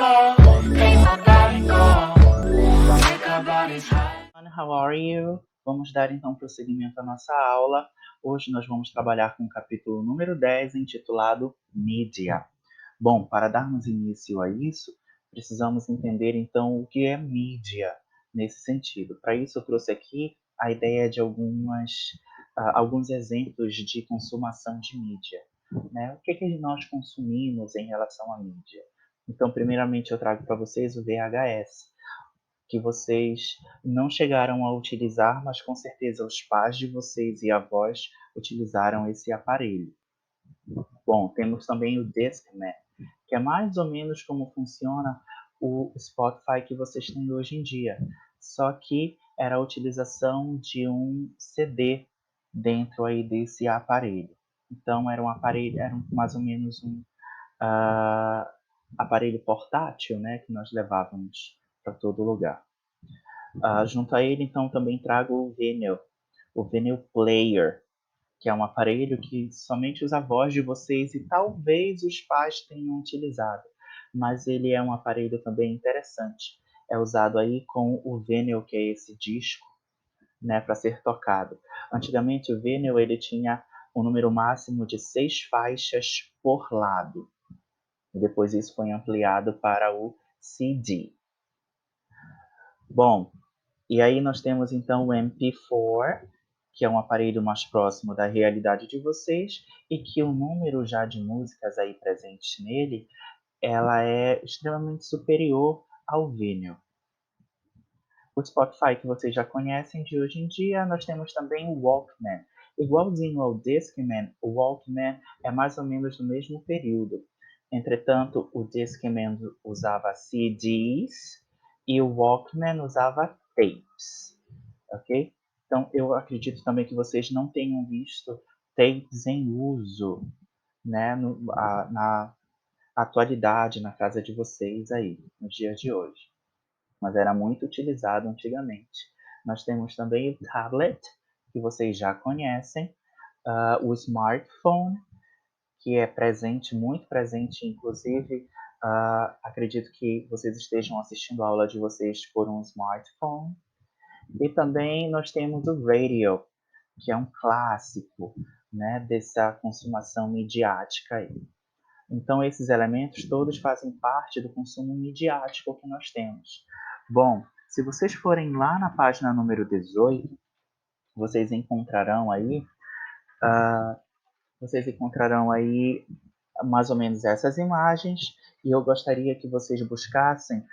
make my body go, make our bodies high. How are you? Vamos dar então prosseguimento à nossa aula. Hoje nós vamos trabalhar com o capítulo número 10, intitulado Mídia. Bom, para darmos início a isso, precisamos entender então o que é mídia nesse sentido. Para isso eu trouxe aqui a ideia de alguns exemplos de consumação de mídia. Né? O que nós consumimos em relação à mídia? Então, primeiramente eu trago para vocês o VHS, que vocês não chegaram a utilizar, mas com certeza os pais de vocês e avós utilizaram esse aparelho. Bom, temos também o Discman, que é mais ou menos como funciona o Spotify que vocês têm hoje em dia, só que era a utilização de um CD dentro aí desse aparelho. Então era um aparelho, mais ou menos um aparelho portátil, né, que nós levávamos para todo lugar. Junto a ele, então, também trago o Vinyl Player, que é um aparelho que somente os avós de vocês e talvez os pais tenham utilizado, mas ele é um aparelho também interessante. É usado aí com o vinyl, que é esse disco, né, para ser tocado. Antigamente o vinyl ele tinha um número máximo de 6 faixas por lado. E depois isso foi ampliado para o CD. Bom, e aí nós temos então o MP4, que é um aparelho mais próximo da realidade de vocês e que o número já de músicas aí presentes nele, ela é extremamente superior ao vinil. O Spotify que vocês já conhecem de hoje em dia, nós temos também o Walkman. Igualzinho ao Discman, o Walkman é mais ou menos do mesmo período. Entretanto, o Discman usava CDs e o Walkman usava tapes, ok? Então, eu acredito também que vocês não tenham visto tapes em uso, né, na atualidade, na casa de vocês aí, nos dias de hoje. Mas era muito utilizado antigamente. Nós temos também o tablet, que vocês já conhecem, o smartphone, que é presente, muito presente, inclusive, acredito que vocês estejam assistindo a aula de vocês por um smartphone. E também nós temos o radio, que é um clássico, né, dessa consumação midiática aí. Então, esses elementos todos fazem parte do consumo midiático que nós temos. Bom, se vocês forem lá na página número 18, vocês encontrarão aí, mais ou menos essas imagens, e eu gostaria que vocês buscassem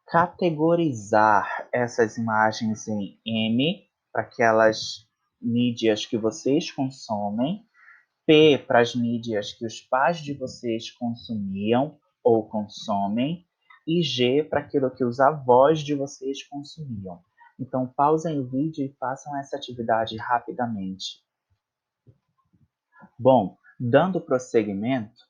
categorizar essas imagens em M, para aquelas mídias que vocês consomem, P para as mídias que os pais de vocês consumiam ou consomem, e G para aquilo que os avós de vocês consumiam. Então, pausem o vídeo e façam essa atividade rapidamente. Bom, dando prosseguimento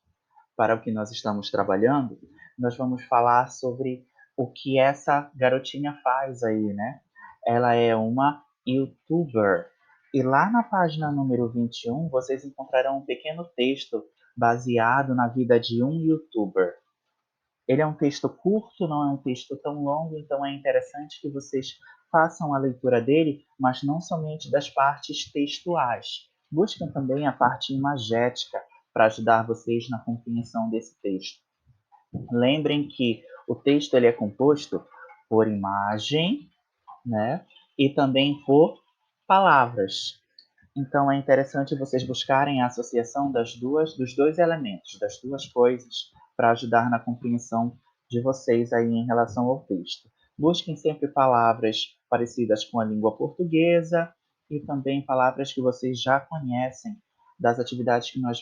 para o que nós estamos trabalhando, nós vamos falar sobre o que essa garotinha faz aí, né? Ela é uma YouTuber. E lá na página número 21, vocês encontrarão um pequeno texto baseado na vida de um YouTuber. Ele é um texto curto, não é um texto tão longo, então é interessante que vocês façam a leitura dele, mas não somente das partes textuais. Busquem também a parte imagética para ajudar vocês na compreensão desse texto. Lembrem que o texto ele é composto por imagem, né, e também por palavras. Então é interessante vocês buscarem a associação dos dois elementos, das duas coisas, para ajudar na compreensão de vocês aí em relação ao texto. Busquem sempre palavras parecidas com a língua portuguesa e também palavras que vocês já conhecem das atividades que nós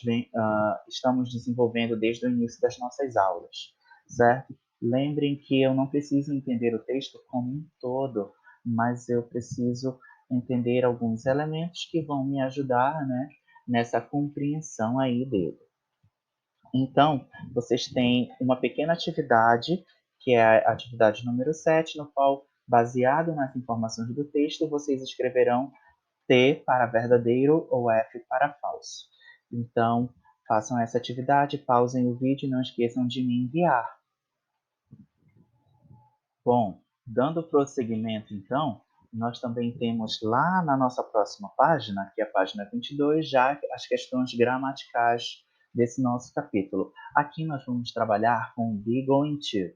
estamos desenvolvendo desde o início das nossas aulas, certo? Lembrem que eu não preciso entender o texto como um todo, mas eu preciso entender alguns elementos que vão me ajudar, né, nessa compreensão aí dele. Então, vocês têm uma pequena atividade, que é a atividade número 7, no qual, baseado nas informações do texto, vocês escreverão T para verdadeiro ou F para falso. Então, Façam essa atividade, pausem o vídeo e não esqueçam de me enviar. Bom, dando prosseguimento então, nós também temos lá na nossa próxima página, que é a página 22, já as questões gramaticais desse nosso capítulo. Aqui nós vamos trabalhar com o be going to.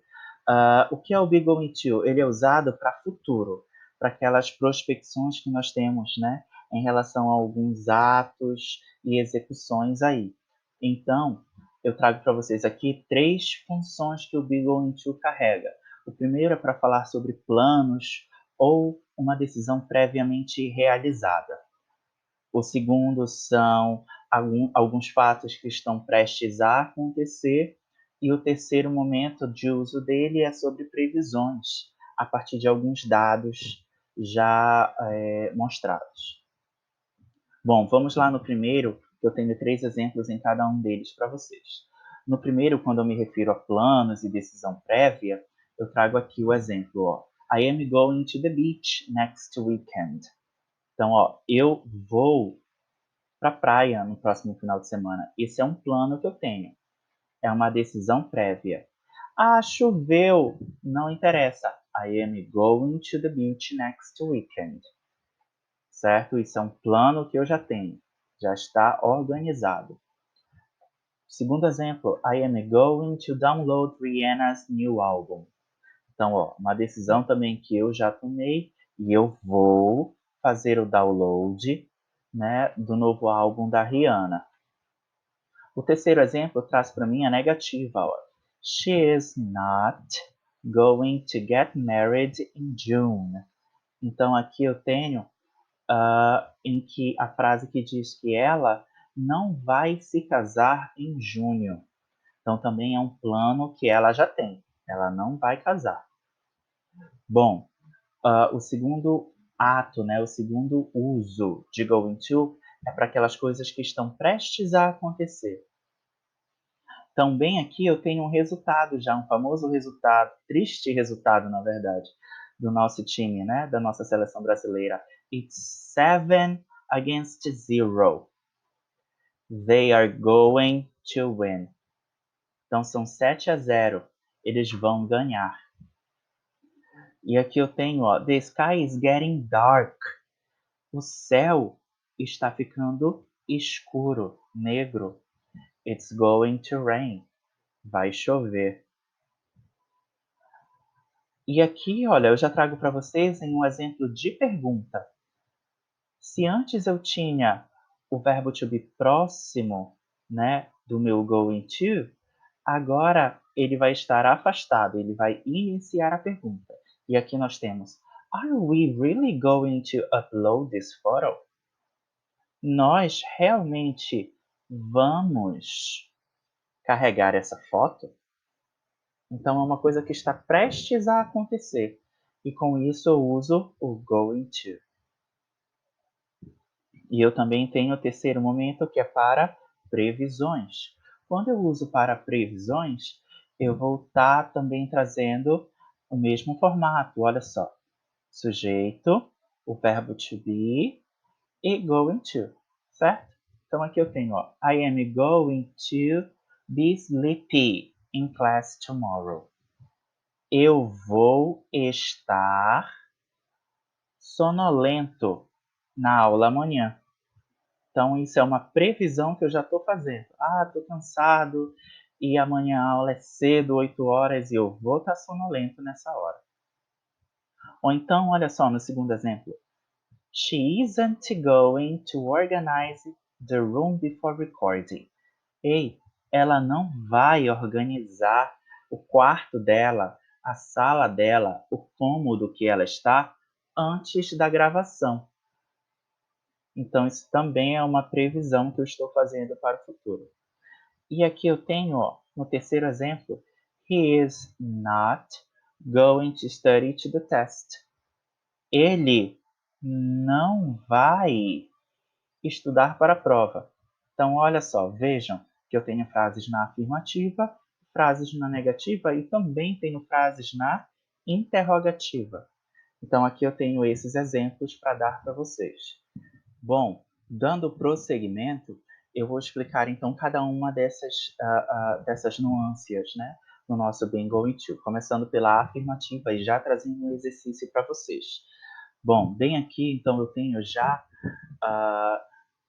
O que é o be going to? Ele é usado para futuro, para aquelas prospecções que nós temos, né, em relação a alguns atos e execuções aí. Então, eu trago para vocês aqui 3 funções que o be going to carrega. O primeiro é para falar sobre planos ou uma decisão previamente realizada. O segundo são alguns fatos que estão prestes a acontecer. E o terceiro momento de uso dele é sobre previsões, a partir de alguns dados já mostrados. Bom, vamos lá no primeiro, que eu tenho 3 exemplos em cada um deles para vocês. No primeiro, quando eu me refiro a planos e decisão prévia, eu trago aqui o exemplo, ó. I am going to the beach next weekend. Então, ó, eu vou para a praia no próximo final de semana. Esse é um plano que eu tenho. É uma decisão prévia. Ah, choveu. Não interessa. I am going to the beach next weekend. Certo? Isso é um plano que eu já tenho. Já está organizado. Segundo exemplo, I am going to download Rihanna's new album. Então, ó, uma decisão também que eu já tomei e eu vou fazer o download, né, do novo álbum da Rihanna. O terceiro exemplo traz para mim a negativa. Ó. She is not going to get married in June. Então, aqui eu tenho em que a frase que diz que ela não vai se casar em junho. Então, também é um plano que ela já tem. Ela não vai casar. Bom, o segundo ato, né, o segundo uso de going to é para aquelas coisas que estão prestes a acontecer. Também aqui eu tenho um resultado já, um famoso resultado, triste resultado, na verdade, do nosso time, né, da nossa seleção brasileira. It's 7-0. They are going to win. Então são 7-0. Eles vão ganhar. E aqui eu tenho, ó, the sky is getting dark. O céu está ficando escuro, negro. It's going to rain. Vai chover. E aqui, olha, eu já trago para vocês em um exemplo de pergunta. Se antes eu tinha o verbo to be próximo, né, do meu going to, agora ele vai estar afastado, ele vai iniciar a pergunta. E aqui nós temos, Are we really going to upload this photo? Nós realmente vamos carregar essa foto? Então, é uma coisa que está prestes a acontecer. E com isso eu uso o going to. E eu também tenho o terceiro momento, que é para previsões. Quando eu uso para previsões, eu vou estar também trazendo o mesmo formato. Olha só. Sujeito, o verbo to be e going to. Certo? Então, aqui eu tenho, ó, I am going to be sleepy in class tomorrow. Eu vou estar sonolento na aula amanhã. Então, isso é uma previsão que eu já estou fazendo. Ah, estou cansado e amanhã a aula é cedo, 8 horas, e eu vou estar sonolento nessa hora. Ou então, olha só, no segundo exemplo. She isn't going to organize the room before recording. Ei, ela não vai organizar o quarto dela, a sala dela, o cômodo que ela está antes da gravação. Então, isso também é uma previsão que eu estou fazendo para o futuro. E aqui eu tenho, ó, no terceiro exemplo, he is not going to study to the test. Ele não vai estudar para a prova. Então, olha só, vejam que eu tenho frases na afirmativa, frases na negativa e também tenho frases na interrogativa. Então, aqui eu tenho esses exemplos para dar para vocês. Bom, dando prosseguimento, eu vou explicar então cada uma dessas nuances, né, no nosso been going to, começando pela afirmativa e já trazendo um exercício para vocês. Bom, bem aqui, então eu tenho já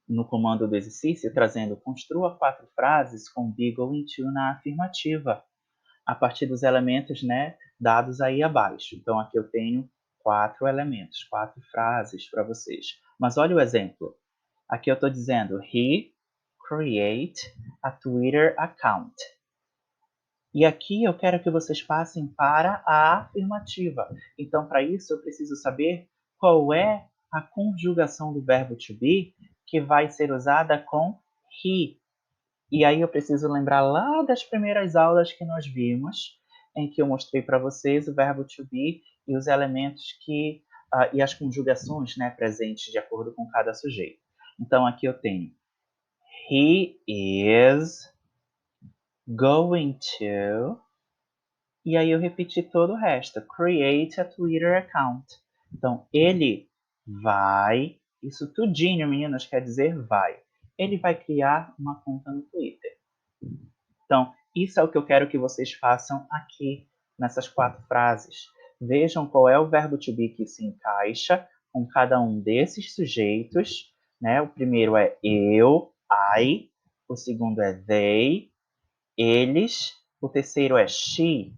no comando do exercício trazendo construa 4 frases com be going to na afirmativa, a partir dos elementos, né, dados aí abaixo. Então aqui eu tenho 4 elementos, 4 frases para vocês. Mas olha o exemplo. Aqui eu estou dizendo he create a Twitter account. E aqui eu quero que vocês passem para a afirmativa. Então, para isso, eu preciso saber qual é a conjugação do verbo to be que vai ser usada com he. E aí eu preciso lembrar lá das primeiras aulas que nós vimos, em que eu mostrei para vocês o verbo to be e os elementos e as conjugações, né, presentes de acordo com cada sujeito. Então, aqui eu tenho he is going to, e aí eu repeti todo o resto. Create a Twitter account. Então, ele vai, isso tudinho, meninas, quer dizer vai. Ele vai criar uma conta no Twitter. Então, isso é o que eu quero que vocês façam aqui nessas 4 frases. Vejam qual é o verbo to be que se encaixa com cada um desses sujeitos, né? O primeiro é eu, I. O segundo é they, eles. O terceiro é she,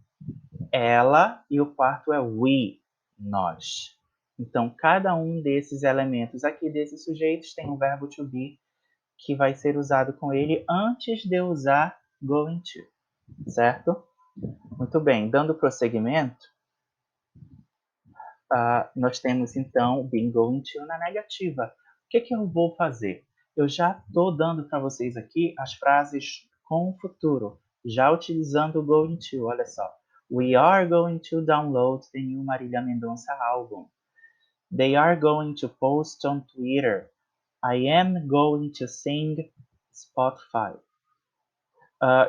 ela. E o quarto é we, nós. Então, cada um desses elementos aqui, desses sujeitos, tem um verbo to be que vai ser usado com ele antes de eu usar going to, certo? Muito bem, dando prosseguimento, nós temos então o been going to na negativa. O que eu vou fazer? Eu já estou dando para vocês aqui as frases com o futuro, já utilizando o going to, olha só. We are going to download the new Marília Mendonça album. They are going to post on Twitter. I am going to sing Spotify.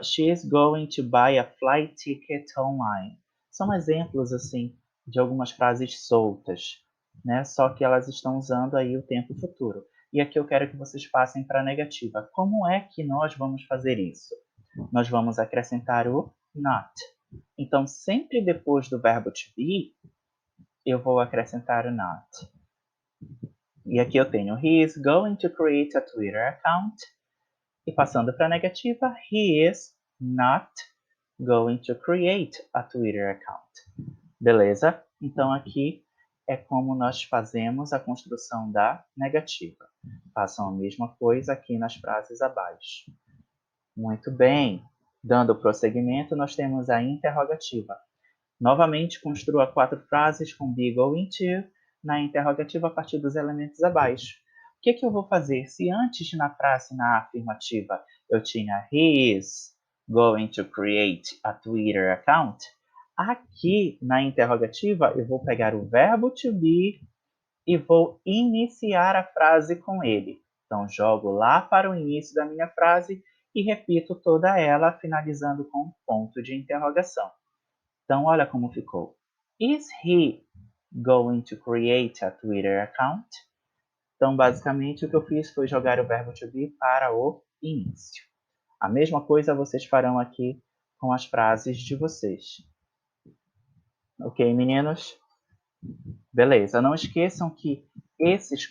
She is going to buy a flight ticket online. São exemplos assim de algumas frases soltas, né? Só que elas estão usando aí o tempo futuro. E aqui eu quero que vocês passem para a negativa. Como é que nós vamos fazer isso? Nós vamos acrescentar o not. Então, sempre depois do verbo to be, eu vou acrescentar o not. E aqui eu tenho he is going to create a Twitter account. E passando para a negativa, he is not going to create a Twitter account. Beleza? Então aqui é como nós fazemos a construção da negativa. Façam a mesma coisa aqui nas frases abaixo. Muito bem. Dando prosseguimento, nós temos a interrogativa. Novamente, construa 4 frases com be going to na interrogativa a partir dos elementos abaixo. O que eu vou fazer? Se antes na frase, na afirmativa, eu tinha he is going to create a Twitter account, aqui na interrogativa eu vou pegar o verbo to be e vou iniciar a frase com ele. Então, jogo lá para o início da minha frase e repito toda ela, finalizando com um ponto de interrogação. Então, olha como ficou. Is he going to create a Twitter account? Então, basicamente, o que eu fiz foi jogar o verbo to be para o início. A mesma coisa vocês farão aqui com as frases de vocês. Ok, meninos? Beleza. Não esqueçam que esses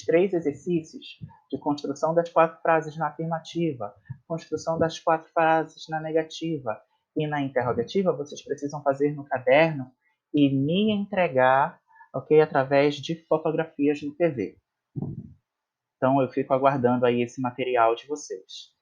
3 exercícios de construção das 4 frases na afirmativa, construção das 4 frases na negativa e na interrogativa, vocês precisam fazer no caderno e me entregar, ok, através de fotografias no PV. Então, eu fico aguardando aí esse material de vocês.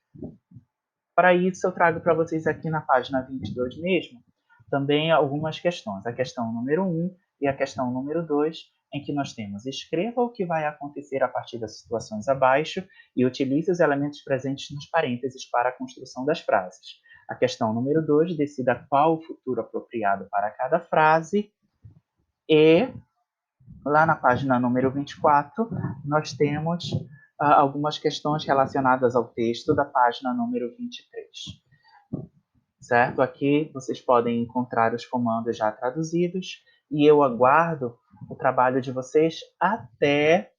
Para isso, eu trago para vocês aqui na página 22 mesmo, também algumas questões. A questão número 1 e a questão número 2, em que nós temos escreva o que vai acontecer a partir das situações abaixo e utilize os elementos presentes nos parênteses para a construção das frases. A questão número 2, decida qual o futuro apropriado para cada frase. E lá na página número 24, nós temos algumas questões relacionadas ao texto da página número 23. Certo? Aqui vocês podem encontrar os comandos já traduzidos e eu aguardo o trabalho de vocês até